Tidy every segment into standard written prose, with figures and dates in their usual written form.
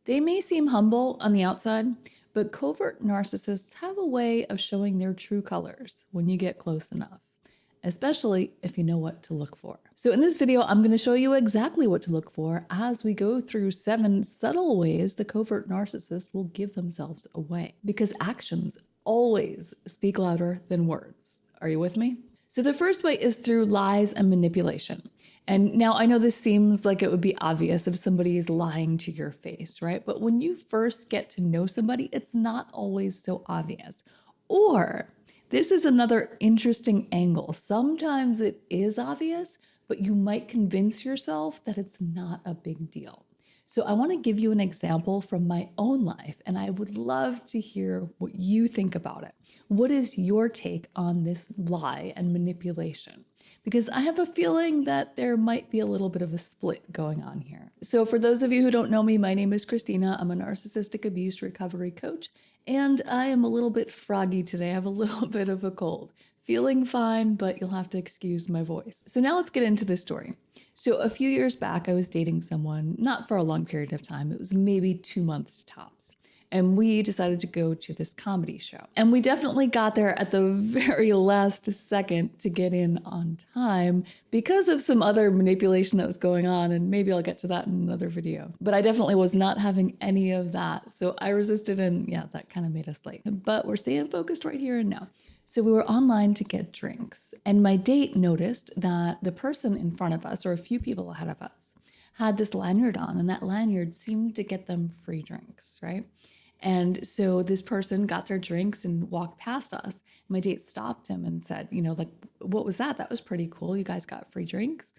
They may seem humble on the outside, but covert narcissists have a way of showing their true colors when you get close enough, especially if you know what to look for. So in this video, I'm going to show you exactly what to look for as we go through 7 subtle ways the covert narcissist will give themselves away, because actions always speak louder than words. Are you with me? So the first way is through lies and manipulation. And now I know this seems like it would be obvious if somebody is lying to your face, right? But when you first get to know somebody, it's not always so obvious. Or this is another interesting angle. Sometimes it is obvious, but you might convince yourself that it's not a big deal. So I want to give you an example from my own life, and I would love to hear what you think about it. What is your take on this lie and manipulation? Because I have a feeling that there might be a little bit of a split going on here. So for those of you who don't know me, my name is Christina. I'm a narcissistic abuse recovery coach, and I am a little bit froggy today. I have a little bit of a cold. Feeling fine, but you'll have to excuse my voice. So now let's get into this story. So a few years back, I was dating someone, not for a long period of time. It was maybe 2 months tops. And we decided to go to this comedy show. And we definitely got there at the very last second to get in on time because of some other manipulation that was going on. And maybe I'll get to that in another video. But I definitely was not having any of that. So I resisted, and yeah, that kind of made us late. But we're staying focused right here and now. So we were online to get drinks, and my date noticed that the person in front of us, or a few people ahead of us, had this lanyard on, and that lanyard seemed to get them free drinks, right? And so this person got their drinks and walked past us. My date stopped him and said, what was that? That was pretty cool. You guys got free drinks.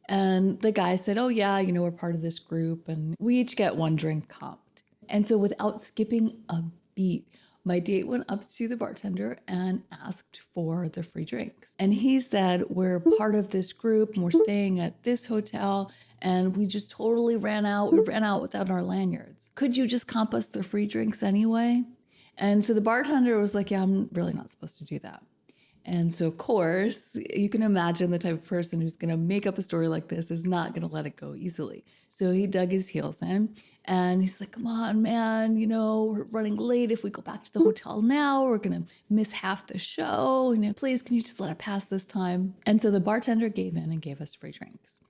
And the guy said, oh yeah, we're part of this group and we each get 1 drink comped. And so without skipping a beat, my date went up to the bartender and asked for the free drinks. And he said, we're part of this group and we're staying at this hotel and we just totally ran out. We ran out without our lanyards. Could you just comp us the free drinks anyway? And so the bartender was like, yeah, I'm really not supposed to do that. And so, of course, you can imagine the type of person who's going to make up a story like this is not going to let it go easily. So he dug his heels in and he's like, come on, man, we're running late. If we go back to the hotel now, we're going to miss half the show. Please, can you just let it pass this time? And so the bartender gave in and gave us free drinks.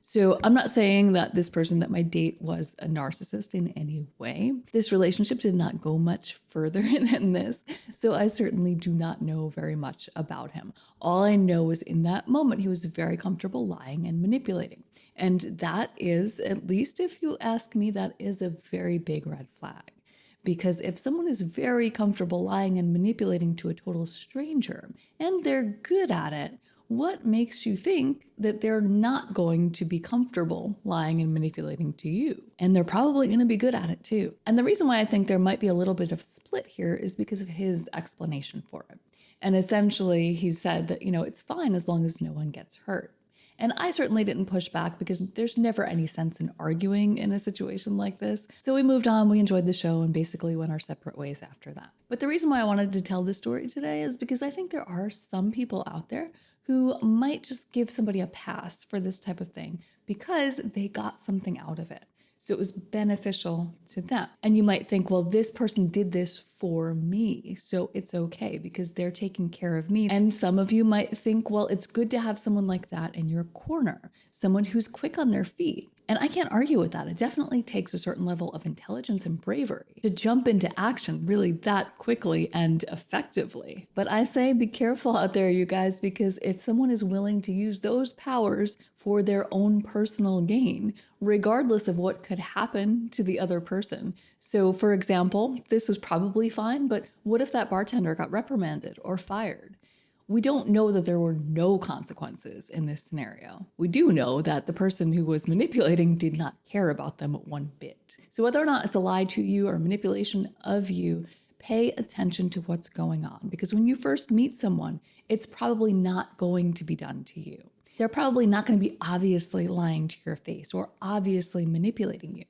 So I'm not saying that this person that my date was a narcissist in any way. This relationship did not go much further than this. So I certainly do not know very much about him. All I know is in that moment, he was very comfortable lying and manipulating. And that is, at least if you ask me, that is a very big red flag. Because if someone is very comfortable lying and manipulating to a total stranger, and they're good at it, what makes you think that they're not going to be comfortable lying and manipulating to you? And they're probably going to be good at it too. And the reason why I think there might be a little bit of a split here is because of his explanation for it. And essentially he said that, it's fine as long as no one gets hurt. And I certainly didn't push back because there's never any sense in arguing in a situation like this. So we moved on, we enjoyed the show, and basically went our separate ways after that. But the reason why I wanted to tell this story today is because I think there are some people out there who might just give somebody a pass for this type of thing because they got something out of it. So it was beneficial to them. And you might think, well, this person did this for me, so it's okay because they're taking care of me. And some of you might think, well, it's good to have someone like that in your corner, someone who's quick on their feet. And I can't argue with that. It definitely takes a certain level of intelligence and bravery to jump into action really that quickly and effectively. But I say be careful out there, you guys, because if someone is willing to use those powers for their own personal gain, regardless of what could happen to the other person. So for example, this was probably fine, but what if that bartender got reprimanded or fired? We don't know that there were no consequences in this scenario. We do know that the person who was manipulating did not care about them one bit. So whether or not it's a lie to you or manipulation of you, pay attention to what's going on. Because when you first meet someone, it's probably not going to be done to you. They're probably not going to be obviously lying to your face or obviously manipulating you.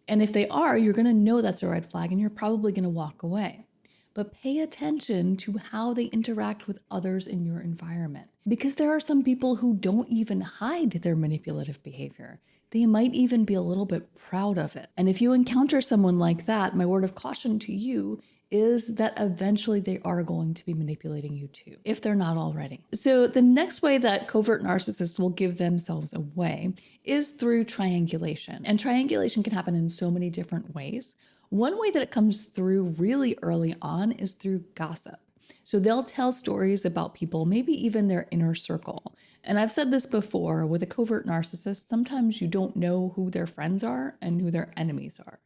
And if they are, you're going to know that's a red flag and you're probably going to walk away. but pay attention to how they interact with others in your environment. Because there are some people who don't even hide their manipulative behavior. They might even be a little bit proud of it. And if you encounter someone like that, my word of caution to you is that eventually they are going to be manipulating you too, if they're not already. So the next way that covert narcissists will give themselves away is through triangulation. And triangulation can happen in so many different ways. One way that it comes through really early on is through gossip. So they'll tell stories about people, maybe even their inner circle. And I've said this before, with a covert narcissist, sometimes you don't know who their friends are and who their enemies are,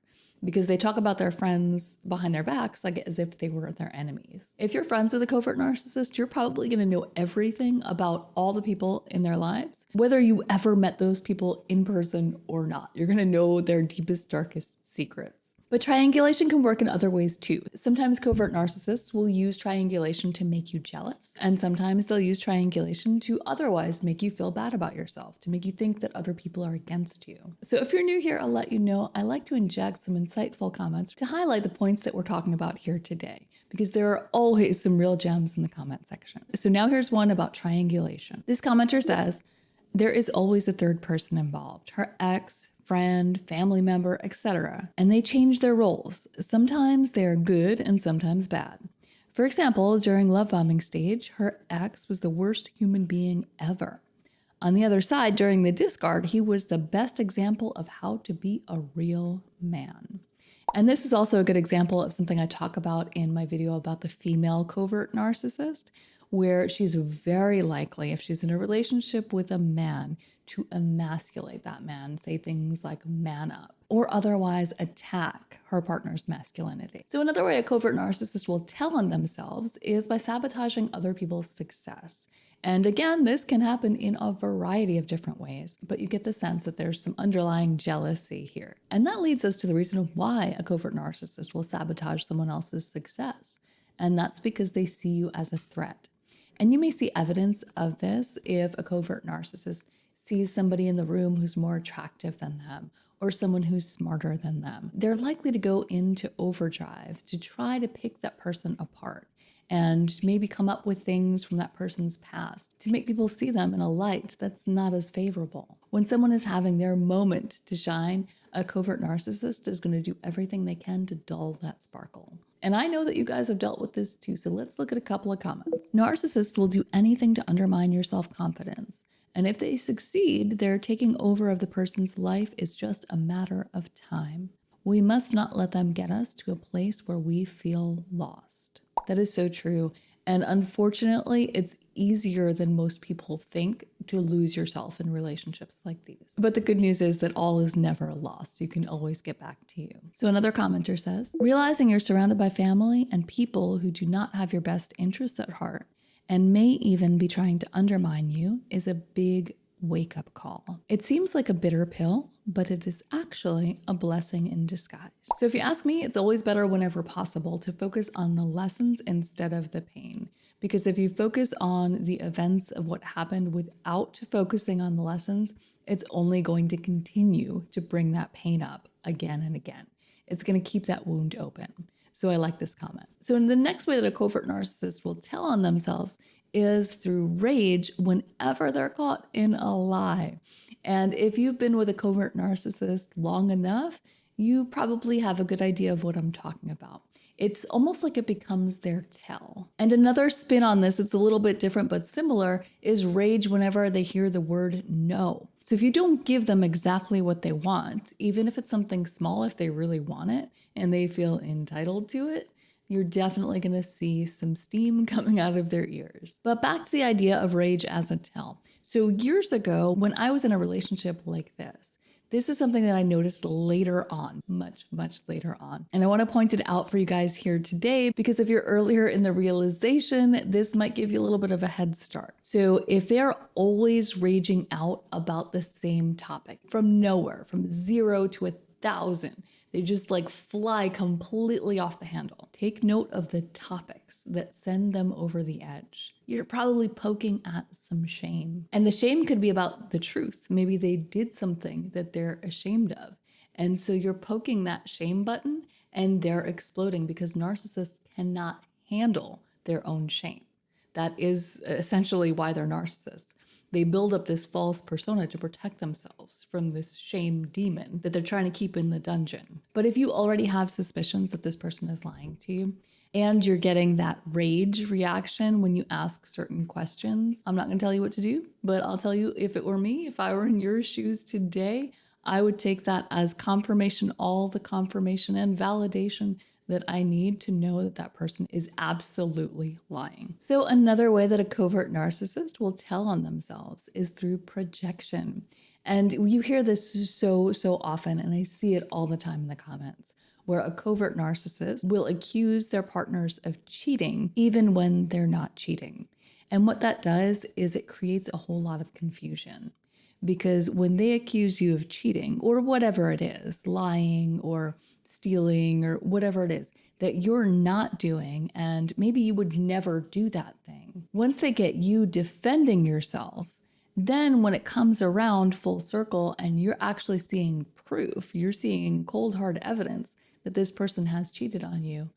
because they talk about their friends behind their backs like as if they were their enemies. If you're friends with a covert narcissist, you're probably going to know everything about all the people in their lives, whether you ever met those people in person or not. You're going to know their deepest, darkest secrets. But triangulation can work in other ways too. Sometimes covert narcissists will use triangulation to make you jealous, and sometimes they'll use triangulation to otherwise make you feel bad about yourself, to make you think that other people are against you. So if you're new here, I'll let you know I like to inject some insightful comments to highlight the points that we're talking about here today, because there are always some real gems in the comment section. So now here's one about triangulation. This commenter says, there is always a third person involved, her ex, friend, family member, etc. And they change their roles. Sometimes they're good and sometimes bad. For example, during love bombing stage, her ex was the worst human being ever. On the other side, during the discard, he was the best example of how to be a real man. And this is also a good example of something I talk about in my video about the female covert narcissist, where she's very likely, if she's in a relationship with a man, to emasculate that man, say things like man up, or otherwise attack her partner's masculinity. So another way a covert narcissist will tell on themselves is by sabotaging other people's success. And again, this can happen in a variety of different ways, but you get the sense that there's some underlying jealousy here. And that leads us to the reason why a covert narcissist will sabotage someone else's success. And that's because they see you as a threat. And you may see evidence of this if a covert narcissist sees somebody in the room who's more attractive than them, or someone who's smarter than them. They're likely to go into overdrive to try to pick that person apart and maybe come up with things from that person's past to make people see them in a light that's not as favorable. When someone is having their moment to shine, a covert narcissist is going to do everything they can to dull that sparkle. And I know that you guys have dealt with this too, so let's look at a couple of comments. Narcissists will do anything to undermine your self-confidence. And if they succeed, their taking over of the person's life is just a matter of time. We must not let them get us to a place where we feel lost. That is so true. And unfortunately, it's easier than most people think to lose yourself in relationships like these. But the good news is that all is never lost. You can always get back to you. So another commenter says, realizing you're surrounded by family and people who do not have your best interests at heart and may even be trying to undermine you is a big wake-up call. It seems like a bitter pill, but it is actually a blessing in disguise. So if you ask me, it's always better whenever possible to focus on the lessons instead of the pain. Because if you focus on the events of what happened without focusing on the lessons, it's only going to continue to bring that pain up again and again. It's going to keep that wound open. So I like this comment. So in the next way that a covert narcissist will tell on themselves is through rage whenever they're caught in a lie. And if you've been with a covert narcissist long enough, you probably have a good idea of what I'm talking about. It's almost like it becomes their tell. And another spin on this, it's a little bit different but similar, is rage whenever they hear the word no. So if you don't give them exactly what they want, even if it's something small, if they really want it and they feel entitled to it, you're definitely going to see some steam coming out of their ears. But back to the idea of rage as a tell. So years ago, when I was in a relationship like this is something that I noticed later on, much later on. And I want to point it out for you guys here today, because if you're earlier in the realization, this might give you a little bit of a head start. So if they're always raging out about the same topic from nowhere, from 0 to 1,000, they just like fly completely off the handle. Take note of the topics that send them over the edge. You're probably poking at some shame. And the shame could be about the truth. Maybe they did something that they're ashamed of. And so you're poking that shame button and they're exploding because narcissists cannot handle their own shame. That is essentially why they're narcissists. They build up this false persona to protect themselves from this shame demon that they're trying to keep in the dungeon. But if you already have suspicions that this person is lying to you, and you're getting that rage reaction when you ask certain questions, I'm not going to tell you what to do, but I'll tell you, if it were me, if I were in your shoes today, I would take that as confirmation, all the confirmation and validation that I need to know that that person is absolutely lying. So another way that a covert narcissist will tell on themselves is through projection. And you hear this so often, and I see it all the time in the comments, where a covert narcissist will accuse their partners of cheating even when they're not cheating. And what that does is it creates a whole lot of confusion. Because when they accuse you of cheating, or whatever it is, lying or stealing or whatever it is that you're not doing, and maybe you would never do that thing, once they get you defending yourself, then when it comes around full circle and you're actually seeing proof, you're seeing cold hard evidence that this person has cheated on you,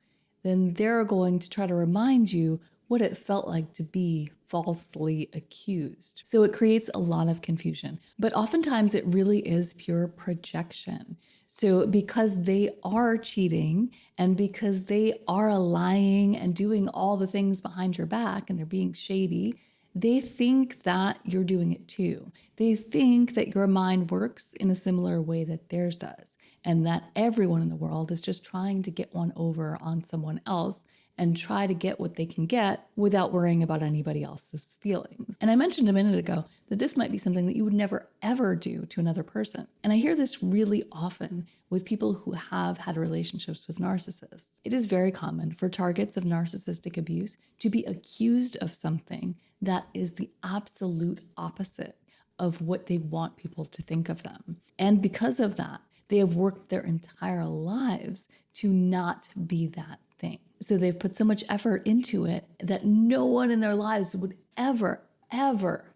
then they're going to try to remind you what it felt like to be falsely accused. So it creates a lot of confusion, but oftentimes it really is pure projection. So because they are cheating and because they are lying and doing all the things behind your back and they're being shady, they think that you're doing it too. They think that your mind works in a similar way that theirs does, and that everyone in the world is just trying to get one over on someone else and try to get what they can get without worrying about anybody else's feelings. And I mentioned a minute ago that this might be something that you would never ever do to another person. And I hear this really often with people who have had relationships with narcissists. It is very common for targets of narcissistic abuse to be accused of something that is the absolute opposite of what they want people to think of them. And because of that, they have worked their entire lives to not be that thing. So they've put so much effort into it that no one in their lives would ever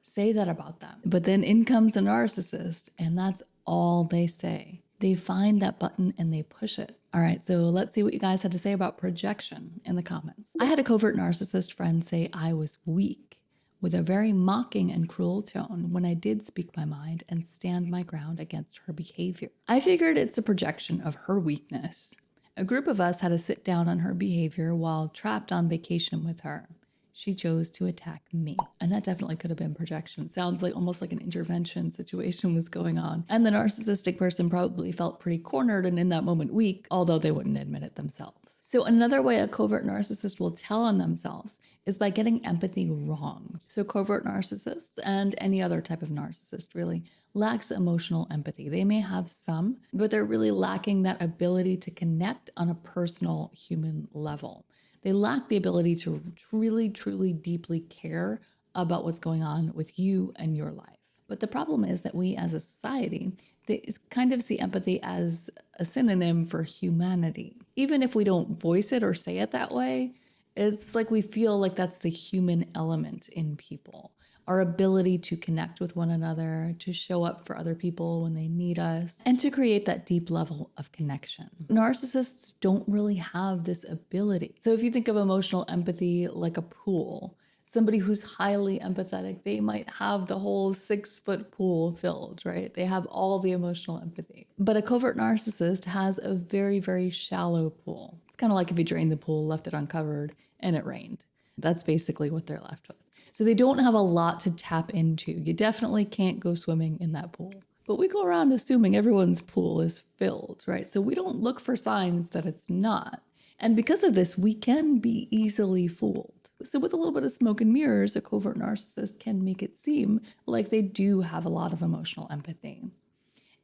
say that about them. But then in comes a narcissist, and that's all they say. They find that button and they push it. All right, so let's see what you guys had to say about projection in the comments. I had a covert narcissist friend say I was weak with a very mocking and cruel tone when I did speak my mind and stand my ground against her behavior. I figured it's a projection of her weakness. A group of us had a sit down on her behavior while trapped on vacation with her. She chose to attack me. And that definitely could have been projection. Sounds like almost like an intervention situation was going on. And the narcissistic person probably felt pretty cornered and in that moment weak, although they wouldn't admit it themselves. So another way a covert narcissist will tell on themselves is by getting empathy wrong. So covert narcissists and any other type of narcissist really lacks emotional empathy. They may have some, but they're really lacking that ability to connect on a personal human level. They lack the ability to truly, deeply care about what's going on with you and your life. But the problem is that we as a society, they kind of see empathy as a synonym for humanity. Even if we don't voice it or say it that way, it's like we feel like that's the human element in people. Our ability to connect with one another, to show up for other people when they need us, and to create that deep level of connection. Narcissists don't really have this ability. So if you think of emotional empathy like a pool, somebody who's highly empathetic, they might have the whole 6-foot pool filled, right? They have all the emotional empathy. But a covert narcissist has a very shallow pool. It's kind of like if you drained the pool, left it uncovered, and it rained. That's basically what they're left with. So they don't have a lot to tap into. You definitely can't go swimming in that pool. But we go around assuming everyone's pool is filled, right? So we don't look for signs that it's not. And because of this, we can be easily fooled. So with a little bit of smoke and mirrors, a covert narcissist can make it seem like they do have a lot of emotional empathy.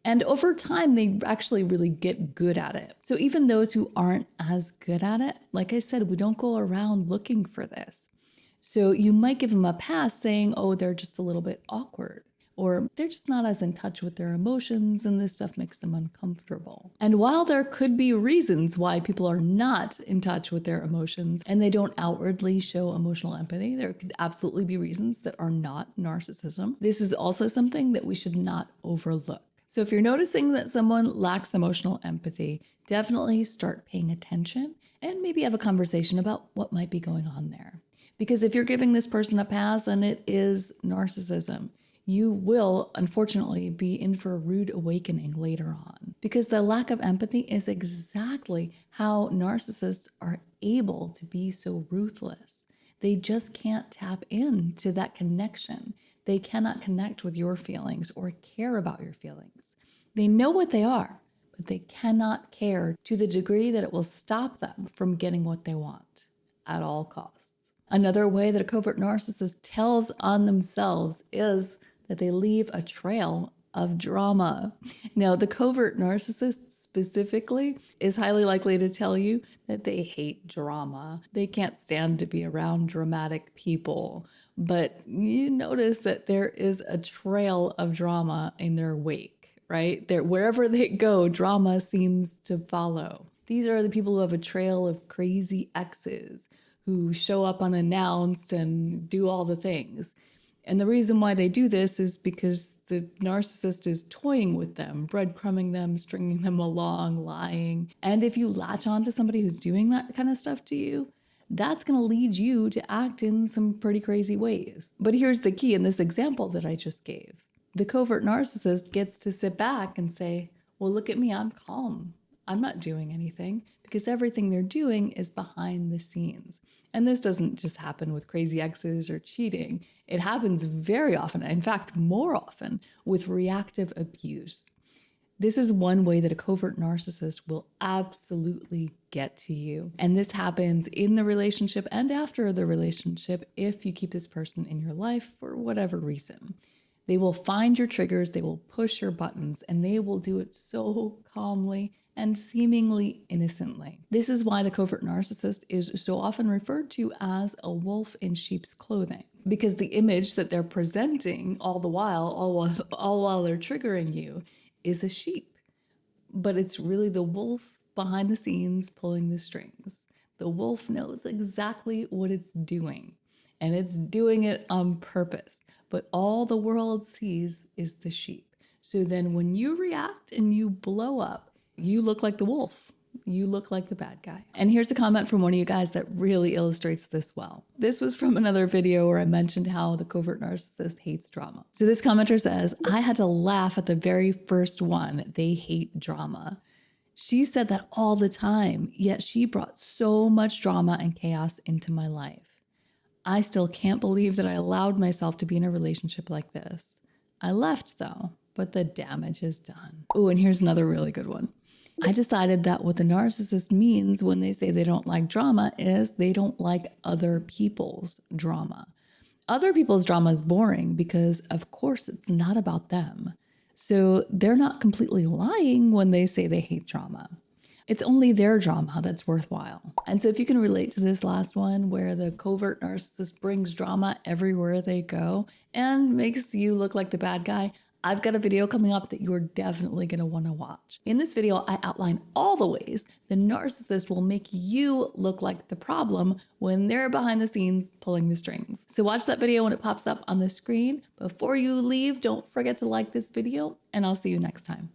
And over time, they actually really get good at it. So even those who aren't as good at it, like I said, we don't go around looking for this. So you might give them a pass saying, oh, they're just a little bit awkward, or they're just not as in touch with their emotions and this stuff makes them uncomfortable. And while there could be reasons why people are not in touch with their emotions and they don't outwardly show emotional empathy, there could absolutely be reasons that are not narcissism. This is also something that we should not overlook. So if you're noticing that someone lacks emotional empathy, definitely start paying attention and maybe have a conversation about what might be going on there. Because if you're giving this person a pass and it is narcissism, you will, unfortunately, be in for a rude awakening later on. Because the lack of empathy is exactly how narcissists are able to be so ruthless. They just can't tap into that connection. They cannot connect with your feelings or care about your feelings. They know what they are, but they cannot care to the degree that it will stop them from getting what they want at all costs. Another way that a covert narcissist tells on themselves is that they leave a trail of drama. Now, the covert narcissist specifically is highly likely to tell you that they hate drama. They can't stand to be around dramatic people. But you notice that there is a trail of drama in their wake, right? Wherever they go, drama seems to follow. These are the people who have a trail of crazy exes who show up unannounced and do all the things. And the reason why they do this is because the narcissist is toying with them, breadcrumbing them, stringing them along, lying. And if you latch on to somebody who's doing that kind of stuff to you, that's going to lead you to act in some pretty crazy ways. But here's the key in this example that I just gave. The covert narcissist gets to sit back and say, well, look at me, I'm calm. I'm not doing anything, because everything they're doing is behind the scenes. And this doesn't just happen with crazy exes or cheating. It happens very often, in fact, more often, with reactive abuse. This is one way that a covert narcissist will absolutely get to you. And this happens in the relationship and after the relationship if you keep this person in your life for whatever reason. They will find your triggers, they will push your buttons, and they will do it so calmly and seemingly innocently. This is why the covert narcissist is so often referred to as a wolf in sheep's clothing, because the image that they're presenting all while they're triggering you is a sheep. But it's really the wolf behind the scenes pulling the strings. The wolf knows exactly what it's doing, and it's doing it on purpose. But all the world sees is the sheep. So then when you react and you blow up, you look like the wolf. You look like the bad guy. And here's a comment from one of you guys that really illustrates this well. This was from another video where I mentioned how the covert narcissist hates drama. So this commenter says, I had to laugh at the very first one. They hate drama. She said that all the time, yet she brought so much drama and chaos into my life. I still can't believe that I allowed myself to be in a relationship like this. I left though, but the damage is done. Oh, and here's another really good one. I decided that what the narcissist means when they say they don't like drama is they don't like other people's drama. Other people's drama is boring because, of course, it's not about them. So they're not completely lying when they say they hate drama. It's only their drama that's worthwhile. And so if you can relate to this last one where the covert narcissist brings drama everywhere they go and makes you look like the bad guy, I've got a video coming up that you're definitely going to want to watch. In this video, I outline all the ways the narcissist will make you look like the problem when they're behind the scenes pulling the strings. So watch that video when it pops up on the screen. Before you leave, don't forget to like this video, and I'll see you next time.